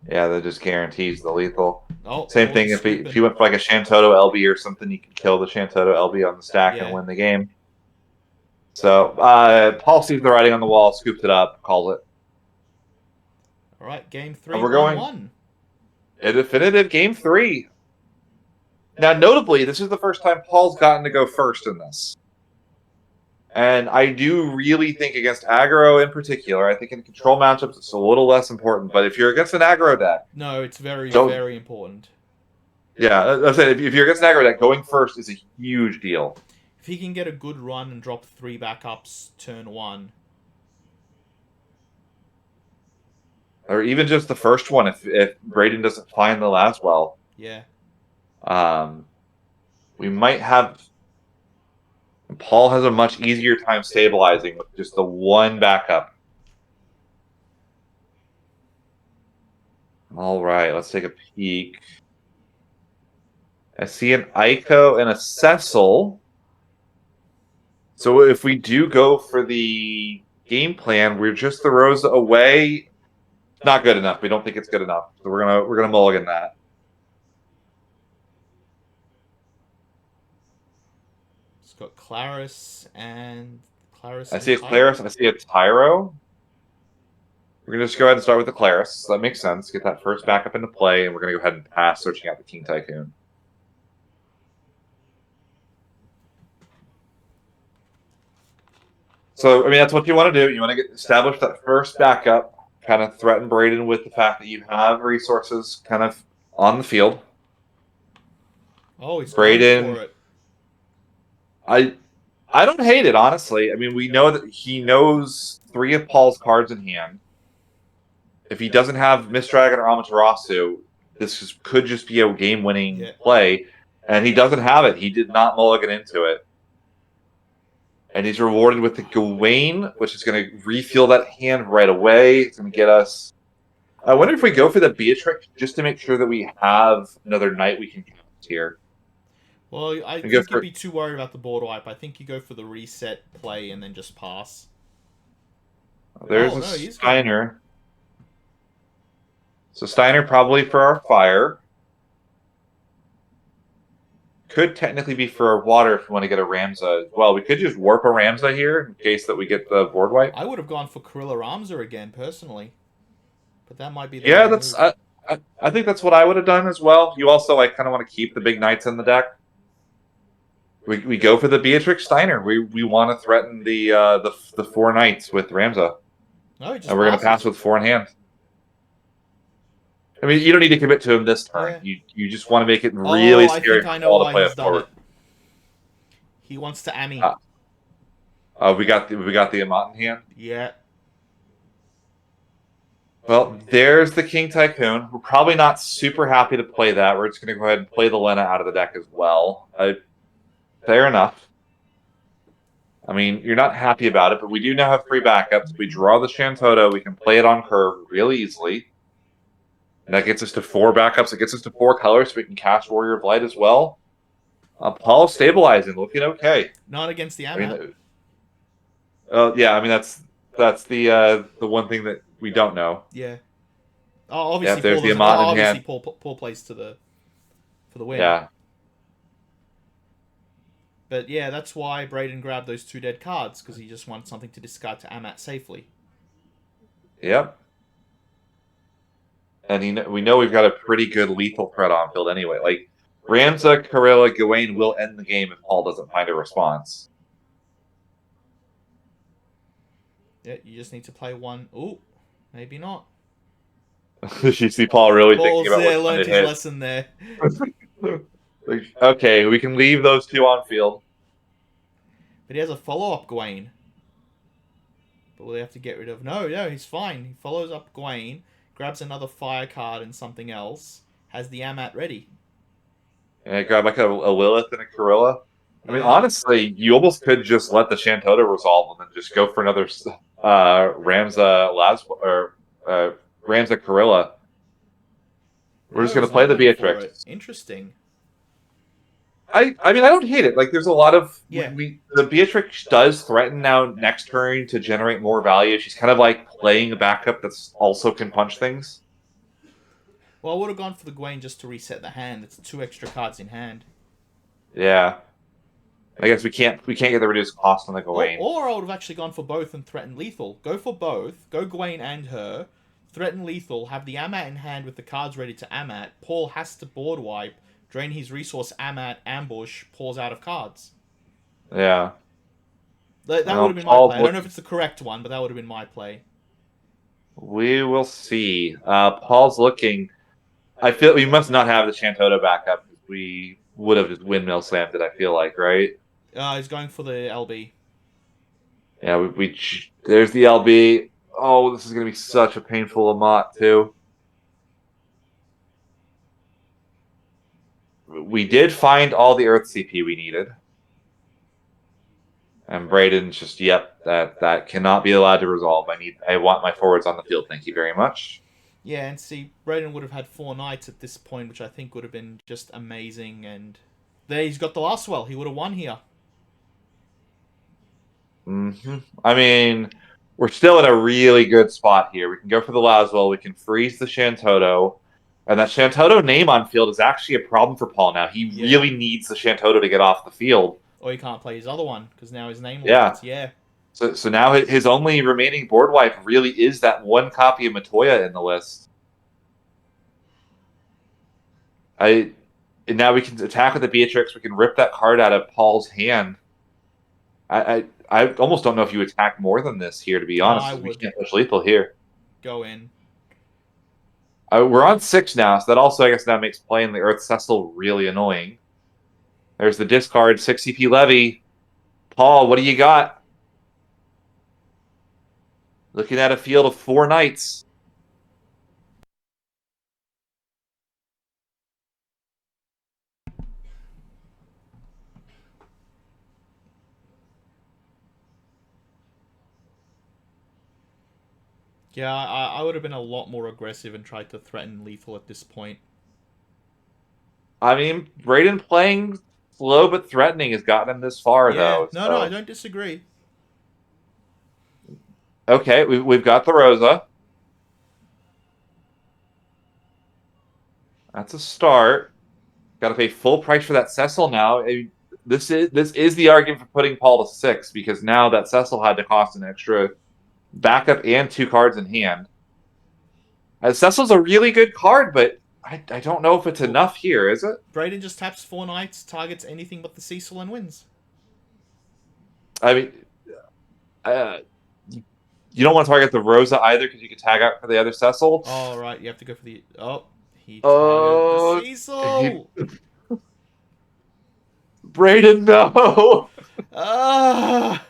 Yeah, that just guarantees the lethal. Oh, Same Paul's thing if he went for like a Shantoto LB or something, you can kill the Shantoto LB on the stack and win the game. So Paul sees the writing on the wall, scoops it up, calls it. All right, game 3, And we're going 1-1. A definitive game 3. Now, notably, this is the first time Paul's gotten to go first in this. And I do really think against aggro in particular, I think in control matchups it's a little less important. But if you're against an aggro deck... No, it's very, very important. Yeah, I said if you're against an aggro deck, going first is a huge deal. If he can get a good run and drop 3 backups turn 1... Or even just the first one if Braden doesn't find the last well. Yeah. We might have... Paul has a much easier time stabilizing with just the one backup. All right, let's take a peek. I see an Ico and a Cecil. So if we do go for the game plan, we're just the Rosa away. Not good enough. We don't think it's good enough. So we're gonna mulligan that. It's got Claris and Claris. I see a Claris. I see a Tyro. We're gonna just go ahead and start with the Claris. So that makes sense. Get that first backup into play, and we're gonna go ahead and pass searching out the King Tycoon. So I mean that's what you want to do. You want to establish that first backup. Kind of threaten Braden with the fact that you have resources kind of on the field. Oh, he's Braden. going for it. I don't hate it, honestly. I mean, we know that he knows 3 of Paul's cards in hand. If he doesn't have Mist Dragon or Amaterasu, this could just be a game-winning play. And he doesn't have it. He did not mulligan into it. And he's rewarded with the Gawain, which is going to refuel that hand right away. It's going to get us... I wonder if we go for the Beatrix just to make sure that we have another knight we can cast here. Well, I think you'd be too worried about the board wipe. I think you go for the reset play and then just pass. There's a Steiner. So Steiner probably for our fire. Could technically be for our water if we want to get a Ramza as well. We could just warp a Ramza here in case that we get the board wipe. I would have gone for Korilla Ramza again, personally. But that might be the yeah, that's I think that's what I would have done as well. You also kind of want to keep the big knights in the deck. We go for the Beatrix Steiner. We want to threaten the 4 knights with Ramza. No, and we're going to pass with 4 in hand. I mean, you don't need to commit to him this turn. Yeah. You just want to make it really scary for Paul to play it forward. He wants to Ami. We got the Amat in hand. Yeah. Well, there's the King Tycoon. We're probably not super happy to play that. We're just going to go ahead and play the Lena out of the deck as well. Fair enough. I mean, you're not happy about it, but we do now have 3 backups. If we draw the Shantoto, we can play it on curve really easily. And that gets us to 4 backups. It gets us to 4 colors, so we can cast Warrior of Light as well. Paul stabilizing, looking okay. Not against the I Amat. mean, yeah, I mean that's the one thing that we don't know. Yeah. Oh, Yeah, obviously if there's Paul the doesn't. Amat in Obviously hand, Paul plays to the for the win. yeah, But yeah, that's why Braden grabbed those 2 dead cards, because he just wanted something to discard to Amat safely. yep. And we know we've got a pretty good lethal threat on field anyway. Like Ramza, Karela, Gawain will end the game if Paul doesn't find a response. Yeah, you just need to play one. Ooh, maybe not. You see Paul really thinking Paul's about there, which one to learned his hit. lesson there. Like, okay, we can leave those 2 on field. But he has a follow-up Gawain. But will they have to get rid of... No, he's fine. He follows up Gawain, grabs another fire card and something else, has the Amat ready. And I grab like a Lilith and a Karela. I mean, Yeah. honestly, you almost could just let the Shantota resolve and then just go for another Ramza Karela. We're just No, gonna he's play not the going for it. Beatrix. Interesting. I mean I don't hate it. Like there's a lot of Yeah. the Beatrix does threaten now next turn to generate more value. She's kind of like playing a backup that's also can punch things. Well, I would have gone for the Gawain just to reset the hand. It's 2 extra cards in hand. Yeah. I guess we can't get the reduced cost on the Gawain. Or I would have actually gone for both and threatened lethal. Go for both. Go Gawain and her. Threaten lethal. Have the Amat in hand with the cards ready to Amat. Paul has to board wipe. Drain his resource Amat. Ambush. Paul's out of cards. Yeah. That would Well, have been my Paul's play. I don't know if it's the correct one, but that would have been my play. we will see. Paul's looking. I feel we must not have the Shantota backup. We would have just windmill slammed it. I feel like, right? He's going for the LB. Yeah, there's the LB. Oh, this is gonna be such a painful Amat too. We did find all the Earth CP we needed, and Braden's just yep. That cannot be allowed to resolve. I want my forwards on the field. Thank you very much. Yeah, and see, Braden would have had 4 knights at this point, which I think would have been just amazing. And there, he's got the last well. He would have won here. I mean, we're still in a really good spot here. We can go for the Laswell. We can freeze the Shantoto. And that Shantoto name on field is actually a problem for Paul now. He Yeah. really needs the Shantoto to get off the field. Or he can't play his other one, because now his name Yeah. locked. Yeah. So now his only remaining board wipe really is that 1 copy of Matoya in the list. And now we can attack with the Beatrix. We can rip that card out of Paul's hand. I almost don't know if you attack more than this here, to be honest. I We would can't push lethal here. go in. We're on 6 now, so that also, I guess, now makes playing the Earth Cecil really annoying. There's the discard, 6 CP Levy. Paul, what do you got? Looking at a field of 4 knights. Yeah, I would have been a lot more aggressive and tried to threaten lethal at this point. I mean, Braden playing slow but threatening has gotten him this far, Yeah, though. no, I don't disagree. Okay, we've got the Rosa. That's a start. Got to pay full price for that Cecil now. This is the argument for putting Paul to 6, because now that Cecil had to cost an extra backup and 2 cards in hand. Cecil's a really good card, but I don't know if it's enough here, is it? Braden just taps 4 knights, targets anything but the Cecil, and wins. I mean, you don't want to target the Rosa either, because you can tag out for the other Cecil. Oh, right, you have to go for the... Oh, he targeted the Cecil! Braden, no! Ah!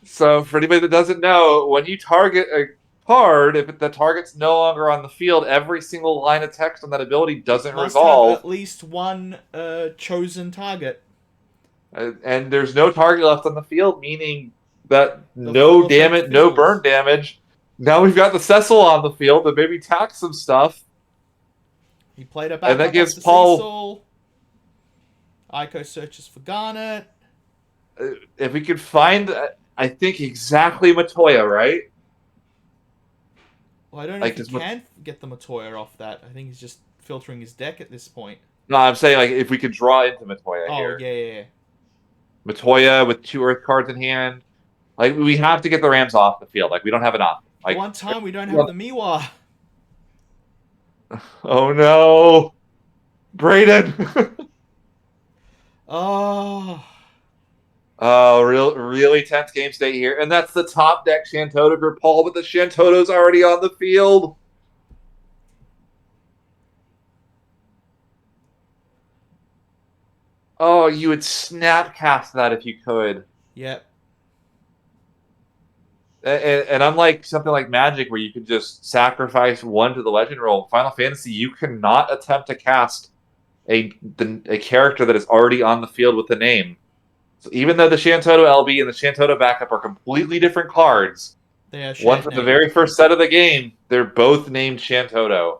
So, for anybody that doesn't know, when you target a card, if the target's no longer on the field, every single line of text on that ability doesn't Must resolve. have at least one chosen target. And there's no target left on the field, meaning that The no damage, no fizzles. burn damage. Now we've got the Cecil on the field to maybe tax some stuff. He played a And that backup gives of the Paul- Cecil. Aiko searches for Garnet. If we could find, I think exactly Matoya, right? Well, I don't know if Like he this. can get the Matoya off that. I think he's just filtering his deck at this point. No, I'm saying like if we could draw into Matoya Oh, here, yeah, yeah, yeah. Matoya with 2 Earth cards in hand. Like we have to get the Rams off the field. Like we don't have an option. The Like, one time we don't have the Miwa. oh no, Braden. Oh. Oh, really tense game state here, and that's the top deck Shantoto for Paul, but the Shantoto's already on the field. Oh, you would snapcast that if you could. Yep. And unlike something like Magic, where you can just sacrifice 1 to the Legend roll, Final Fantasy, you cannot attempt to cast a character that is already on the field with the name. So even though the Shantoto LB and the Shantoto backup are completely different cards, They are one Shant from the named. very first set of the game, they're both named Shantoto.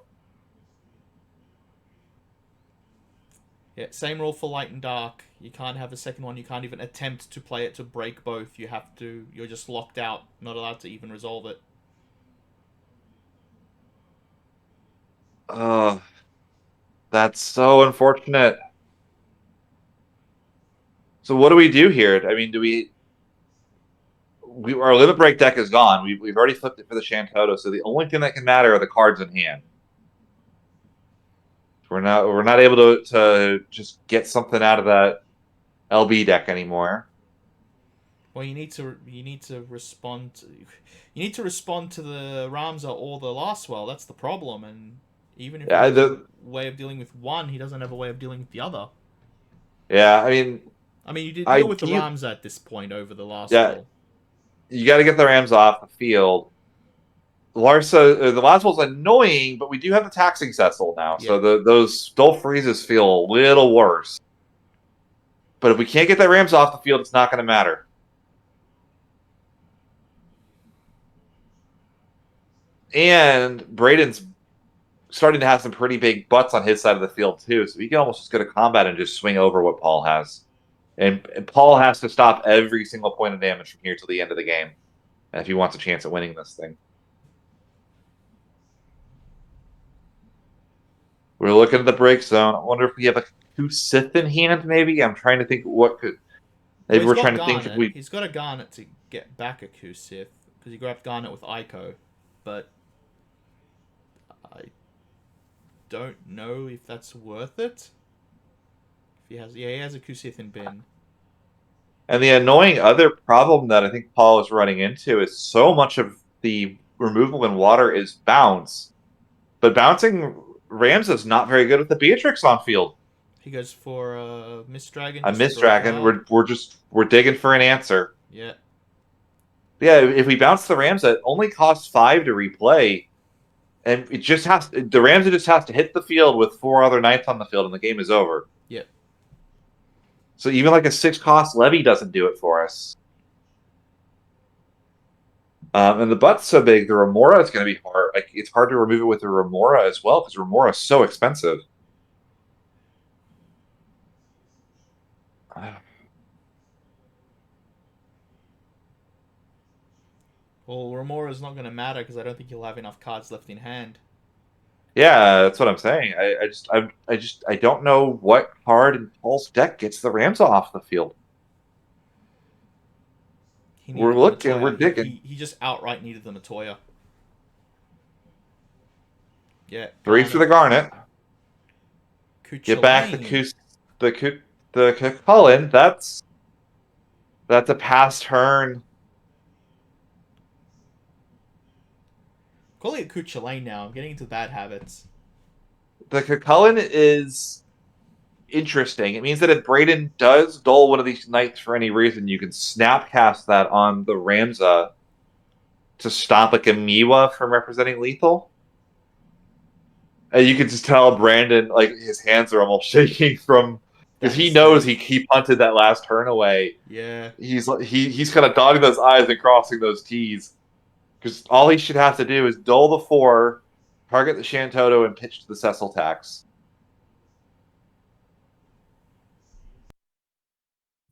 Yeah, same rule for Light and Dark. You can't have a second one. You can't even attempt to play it to break both. You have to. You're just locked out. Not allowed to even resolve it. Oh, that's so unfortunate. So what do we do here? I mean, do we our limit break deck is gone. We've already flipped it for the Shantoto, so the only thing that can matter are the cards in hand. We're not able to just get something out of that LB deck anymore. Well, you need to respond. You need to respond to the Ramza or the Lastwell. That's the problem. And even if he Yeah, has a way of dealing with one, he doesn't have a way of dealing with the other. yeah. I mean, I mean, you did deal with the ideal. Ramza at this point over the Yeah, Lastwell. you got to get the Rams off the field. The last one's annoying, but we do have the taxing Cecil now, so Yep. those Stole Freezes feel a little worse. But if we can't get that Rams off the field, it's not going to matter. And Braden's starting to have some pretty big butts on his side of the field too, so he can almost just go to combat and just swing over what Paul has. And Paul has to stop every single point of damage from here till the end of the game if he wants a chance at winning this thing. We're looking at the break zone. I wonder if we have a Kusith in hand, maybe? I'm trying to think what could. Well, Maybe he's we're got trying to think if Garnet. we. He's got a Garnet to get back a Kusith because he grabbed Garnet with Aiko, but I don't know if that's worth it. If he has, yeah, he has a Kusith in bin. And the annoying other problem that I think Paul is running into is so much of the removal in water is bounce. But bouncing Rams is not very good with the Beatrix on field. He goes for Mist Dragon I just to miss draw a Dragon. card. We're digging for an answer. Yeah. Yeah, if we bounce the Rams, it only costs 5 to replay, and it just has the Rams just has to hit the field with 4 other knights on the field, and the game is over. Yep. So even like a 6-cost levy doesn't do it for us. And the butt's so big, the Remora is going to be hard. Like it's hard to remove it with the Remora as well because Remora is so expensive. Well, Remora's not going to matter because I don't think he'll have enough cards left in hand. Yeah, that's what I'm saying. I don't know what card in Paul's deck gets the Rams off the field. He We're needed the looking, Matoya. we're digging. He just outright needed the Matoya. Yeah. 3 for the Garnet. Garnet. Get back Cuchulainn. the Cullen. That's a past turn. Calling it Cuchulainn now. I'm getting into bad habits. The Cullen is interesting. It means that if Braden does duel one of these knights for any reason, you can snapcast that on the Ramza to stop like a Miwa from representing lethal. And you can just tell Brandon, like his hands are almost shaking from because That he knows mistake. he punted that last turn away. Yeah. He's kind of dotting those I's and crossing those T's. Because all he should have to do is duel the 4, target the Shantoto, and pitch to the Cecil tax.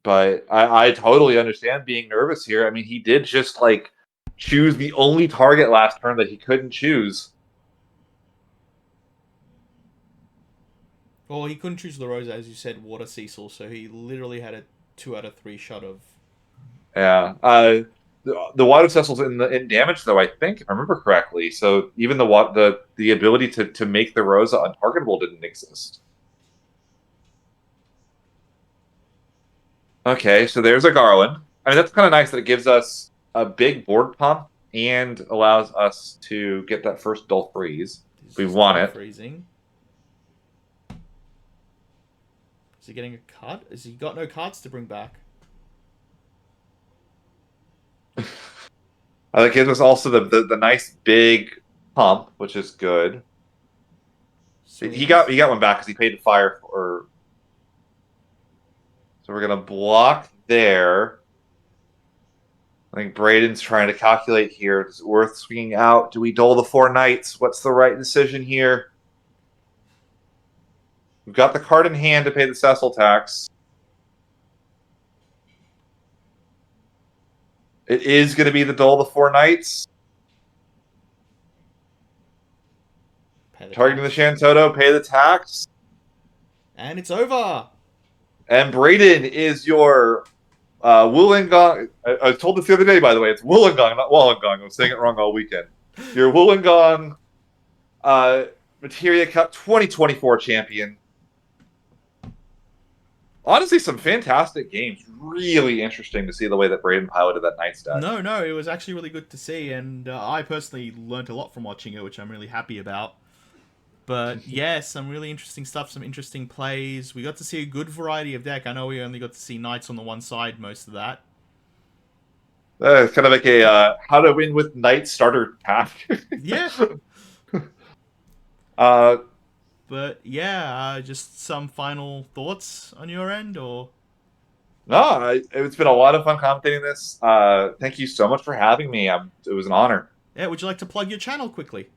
But I totally understand being nervous here. I mean, he did just like choose the only target last turn that he couldn't choose. Well, he couldn't choose La Rosa, as you said, Water Cecil, so he literally had a 2 out of 3 shot of. Yeah. The water cecil's in damage though, I think, if I remember correctly. So even the ability to make the Rosa untargetable didn't exist. Okay, so there's a Garland. I mean, that's kind of nice that it gives us a big board pump and allows us to get that first dull freeze. He's We just want double it. freezing. Is he getting a card? Has he got no cards to bring back? That gives us also the nice big pump, which is good. He Swings. got one back because he paid to fire for. So we're gonna block there. I think Braden's trying to calculate here. Is it worth swinging out? Do we dole the 4 knights? What's the right decision here? We've got the card in hand to pay the Cecil tax. It is going to be the dole the 4 knights. Targeting the Shantoto, pay the tax. And it's over! And Braden is your Wollongong. I was told this the other day, by the way. It's Wollongong, not Wollongong. I was saying it wrong all weekend. Your Wollongong Materia Cup 2024 champion. Honestly, some fantastic games. Really interesting to see the way that Braden piloted that Knights deck. No, it was actually really good to see, and I personally learned a lot from watching it, which I'm really happy about. But yeah, some really interesting stuff, some interesting plays. We got to see a good variety of deck. I know we only got to see Knights on the one side most of that. It's kind of like a how to win with Knight starter pack. Yeah. uh, But yeah, just some final thoughts on your end, or? no, it's been a lot of fun commentating this. Thank you so much for having me. It was an honor. Yeah, would you like to plug your channel quickly?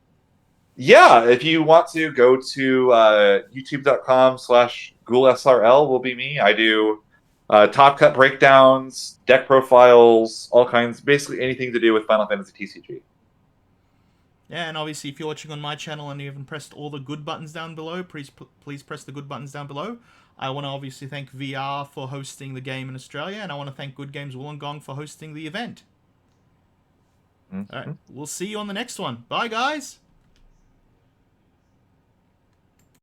Yeah, if you want to go to youtube.com/GhoulSRL will be me. I do top cut breakdowns, deck profiles, all kinds, basically anything to do with Final Fantasy TCG. Yeah, and obviously if you're watching on my channel and you haven't pressed all the good buttons down below, please press the good buttons down below. I want to obviously thank VR for hosting the game in Australia, and I want to thank Good Games Wollongong for hosting the event. Mm-hmm. Alright, we'll see you on the next one. Bye, guys!